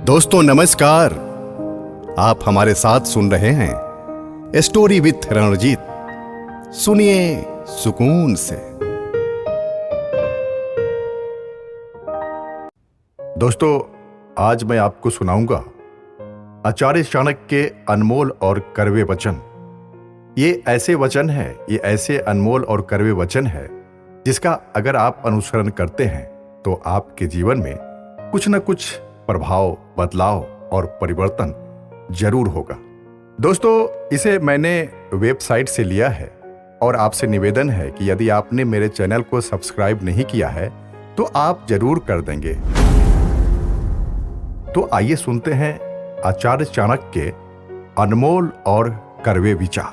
दोस्तों नमस्कार। आप हमारे साथ सुन रहे हैं स्टोरी विथ रणजीत। सुनिए सुकून से। दोस्तों आज मैं आपको सुनाऊंगा आचार्य चाणक्य के अनमोल और कड़वे वचन। ये ऐसे वचन है, ये ऐसे अनमोल और कड़वे वचन है जिसका अगर आप अनुसरण करते हैं तो आपके जीवन में कुछ न कुछ प्रभाव, बदलाव और परिवर्तन जरूर होगा। दोस्तों इसे मैंने वेबसाइट से लिया है और आपसे निवेदन है कि यदि आपने मेरे चैनल को सब्सक्राइब नहीं किया है तो आप जरूर कर देंगे। तो आइए सुनते हैं आचार्य चाणक्य के अनमोल और कड़वे विचार।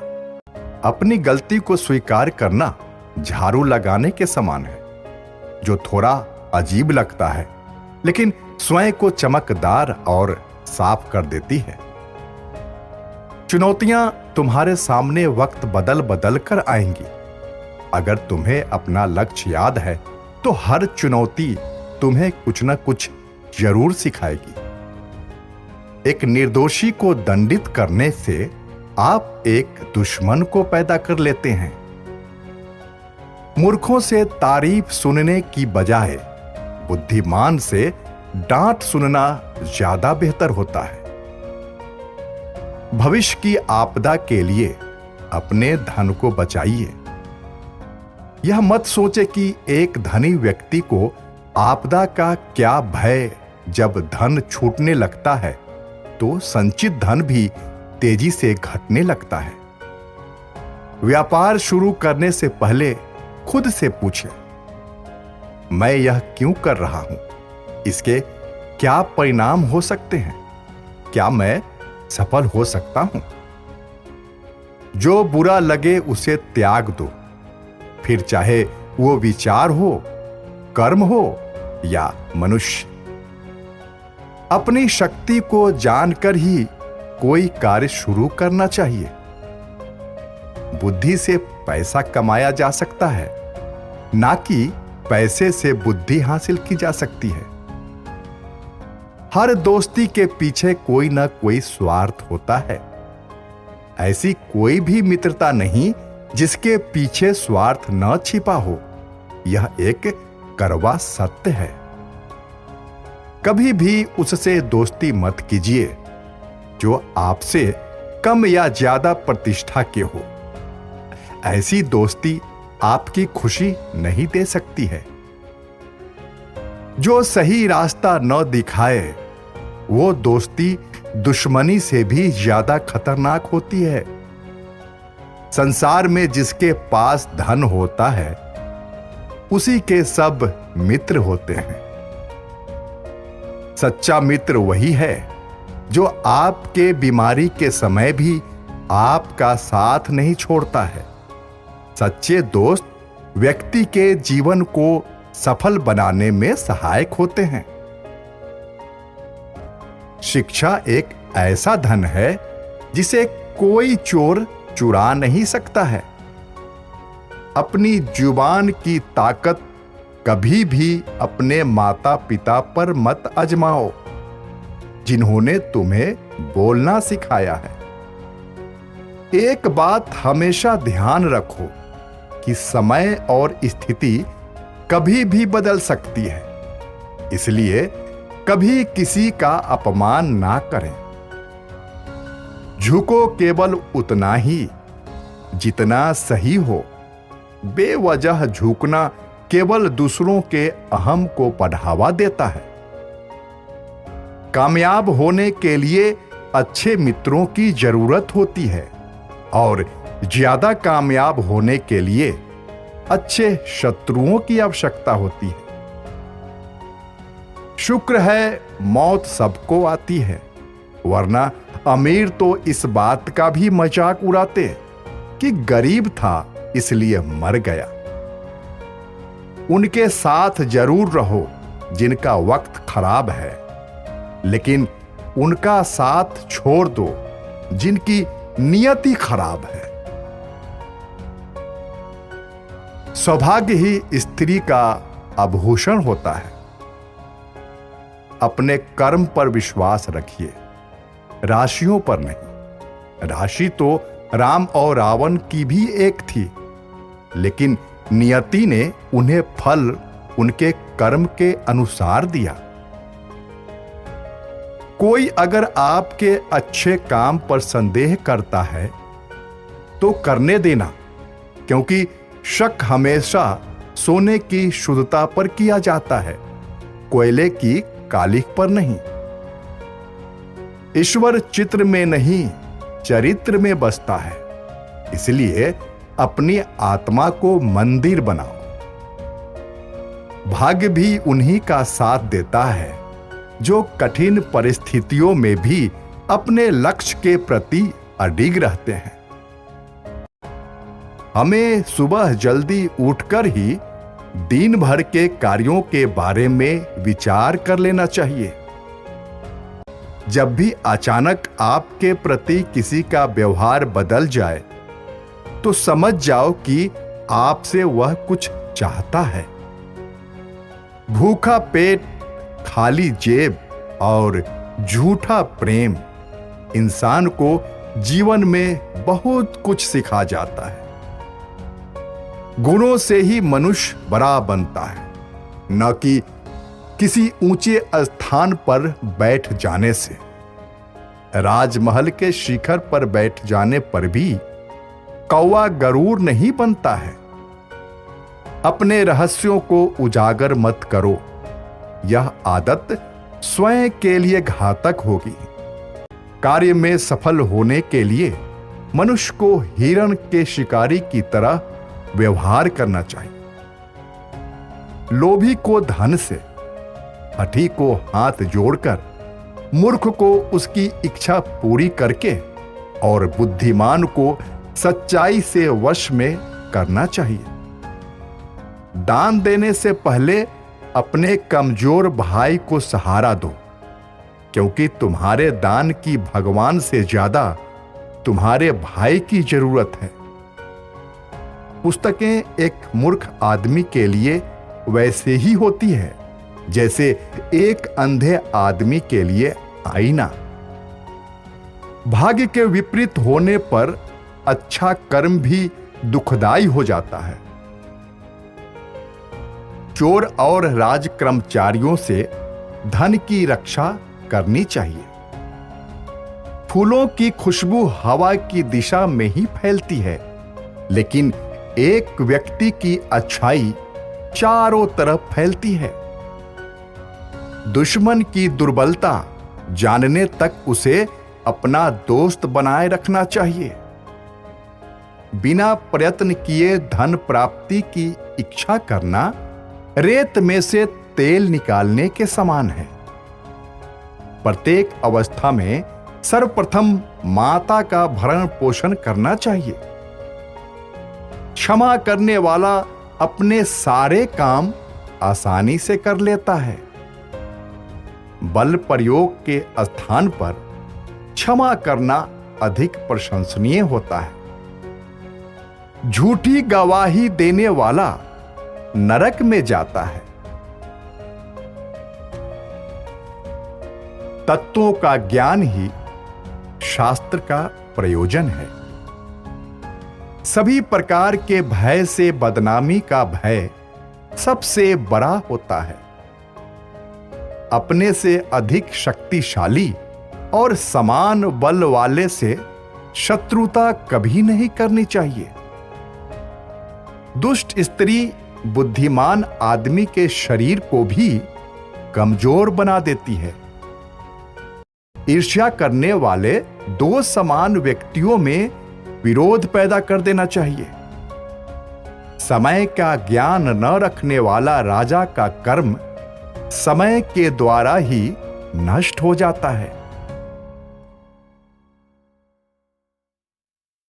अपनी गलती को स्वीकार करना झाड़ू लगाने के समान है, जो थोड़ा अजीब लगता है लेकिन स्वयं को चमकदार और साफ कर देती है। चुनौतियां तुम्हारे सामने वक्त बदल बदल कर आएंगी। अगर तुम्हें अपना लक्ष्य याद है तो हर चुनौती तुम्हें कुछ न कुछ जरूर सिखाएगी। एक निर्दोषी को दंडित करने से आप एक दुश्मन को पैदा कर लेते हैं। मूर्खों से तारीफ सुनने की बजाय बुद्धिमान से डांट सुनना ज्यादा बेहतर होता है। भविष्य की आपदा के लिए अपने धन को बचाइए। यह मत सोचे कि एक धनी व्यक्ति को आपदा का क्या भय। जब धन छूटने लगता है तो संचित धन भी तेजी से घटने लगता है। व्यापार शुरू करने से पहले खुद से पूछें, मैं यह क्यों कर रहा हूं? इसके क्या परिणाम हो सकते हैं? क्या मैं सफल हो सकता हूं? जो बुरा लगे उसे त्याग दो, फिर चाहे वो विचार हो, कर्म हो या मनुष्य। अपनी शक्ति को जानकर ही कोई कार्य शुरू करना चाहिए। बुद्धि से पैसा कमाया जा सकता है, ना कि पैसे से बुद्धि हासिल की जा सकती है। हर दोस्ती के पीछे कोई ना कोई स्वार्थ होता है। ऐसी कोई भी मित्रता नहीं जिसके पीछे स्वार्थ न छिपा हो। यह एक कड़वा सत्य है। कभी भी उससे दोस्ती मत कीजिए जो आपसे कम या ज्यादा प्रतिष्ठा के हो। ऐसी दोस्ती आपकी खुशी नहीं दे सकती है। जो सही रास्ता न दिखाए वो दोस्ती दुश्मनी से भी ज्यादा खतरनाक होती है। संसार में जिसके पास धन होता है उसी के सब मित्र होते हैं। सच्चा मित्र वही है जो आपके बीमारी के समय भी आपका साथ नहीं छोड़ता है। सच्चे दोस्त व्यक्ति के जीवन को सफल बनाने में सहायक होते हैं। शिक्षा एक ऐसा धन है जिसे कोई चोर चुरा नहीं सकता है। अपनी जुबान की ताकत कभी भी अपने माता पिता पर मत आजमाओ, जिन्होंने तुम्हें बोलना सिखाया है। एक बात हमेशा ध्यान रखो कि समय और स्थिति कभी भी बदल सकती है, इसलिए कभी किसी का अपमान ना करें। झुको केवल उतना ही जितना सही हो। बेवजह झुकना केवल दूसरों के अहम को बढ़ावा देता है। कामयाब होने के लिए अच्छे मित्रों की जरूरत होती है और ज्यादा कामयाब होने के लिए अच्छे शत्रुओं की आवश्यकता होती है। शुक्र है मौत सबको आती है, वरना अमीर तो इस बात का भी मजाक उड़ाते कि गरीब था इसलिए मर गया। उनके साथ जरूर रहो जिनका वक्त खराब है, लेकिन उनका साथ छोड़ दो जिनकी नियति खराब है। सौभाग्य ही स्त्री का आभूषण होता है। अपने कर्म पर विश्वास रखिए, राशियों पर नहीं। राशि तो राम और रावण की भी एक थी, लेकिन नियति ने उन्हें फल उनके कर्म के अनुसार दिया। कोई अगर आपके अच्छे काम पर संदेह करता है तो करने देना, क्योंकि शक हमेशा सोने की शुद्धता पर किया जाता है, कोयले की कालिख पर नहीं। ईश्वर चित्र में नहीं, चरित्र में बसता है। इसलिए अपनी आत्मा को मंदिर बनाओ। भाग्य भी उन्हीं का साथ देता है जो कठिन परिस्थितियों में भी अपने लक्ष्य के प्रति अडिग रहते हैं। हमें सुबह जल्दी उठकर ही दिन भर के कार्यों के बारे में विचार कर लेना चाहिए। जब भी अचानक आपके प्रति किसी का व्यवहार बदल जाए तो समझ जाओ कि आपसे वह कुछ चाहता है। भूखा पेट, खाली जेब और झूठा प्रेम इंसान को जीवन में बहुत कुछ सिखा जाता है। गुणों से ही मनुष्य बड़ा बनता है, न कि किसी ऊंचे स्थान पर बैठ जाने से। राजमहल के शिखर पर बैठ जाने पर भी कौवा गरूर नहीं बनता है। अपने रहस्यों को उजागर मत करो, यह आदत स्वयं के लिए घातक होगी। कार्य में सफल होने के लिए मनुष्य को हिरण के शिकारी की तरह व्यवहार करना चाहिए। लोभी को धन से, हठी को हाथ जोड़कर, मूर्ख को उसकी इच्छा पूरी करके और बुद्धिमान को सच्चाई से वश में करना चाहिए। दान देने से पहले अपने कमजोर भाई को सहारा दो, क्योंकि तुम्हारे दान की भगवान से ज्यादा तुम्हारे भाई की जरूरत है। पुस्तकें एक मूर्ख आदमी के लिए वैसे ही होती है जैसे एक अंधे आदमी के लिए आईना। भाग्य के विपरीत होने पर अच्छा कर्म भी दुखदाई हो जाता है। चोर और राज कर्मचारियों से धन की रक्षा करनी चाहिए। फूलों की खुशबू हवा की दिशा में ही फैलती है, लेकिन एक व्यक्ति की अच्छाई चारों तरफ फैलती है। दुश्मन की दुर्बलता जानने तक उसे अपना दोस्त बनाए रखना चाहिए। बिना प्रयत्न किए धन प्राप्ति की इच्छा करना रेत में से तेल निकालने के समान है। प्रत्येक अवस्था में सर्वप्रथम माता का भरण पोषण करना चाहिए। क्षमा करने वाला अपने सारे काम आसानी से कर लेता है। बल प्रयोग के स्थान पर क्षमा करना अधिक प्रशंसनीय होता है। झूठी गवाही देने वाला नरक में जाता है। तत्वों का ज्ञान ही शास्त्र का प्रयोजन है। सभी प्रकार के भय से बदनामी का भय सबसे बड़ा होता है। अपने से अधिक शक्तिशाली और समान बल वाले से शत्रुता कभी नहीं करनी चाहिए। दुष्ट स्त्री बुद्धिमान आदमी के शरीर को भी कमजोर बना देती है। ईर्ष्या करने वाले दो समान व्यक्तियों में विरोध पैदा कर देना चाहिए। समय का ज्ञान न रखने वाला राजा का कर्म समय के द्वारा ही नष्ट हो जाता है।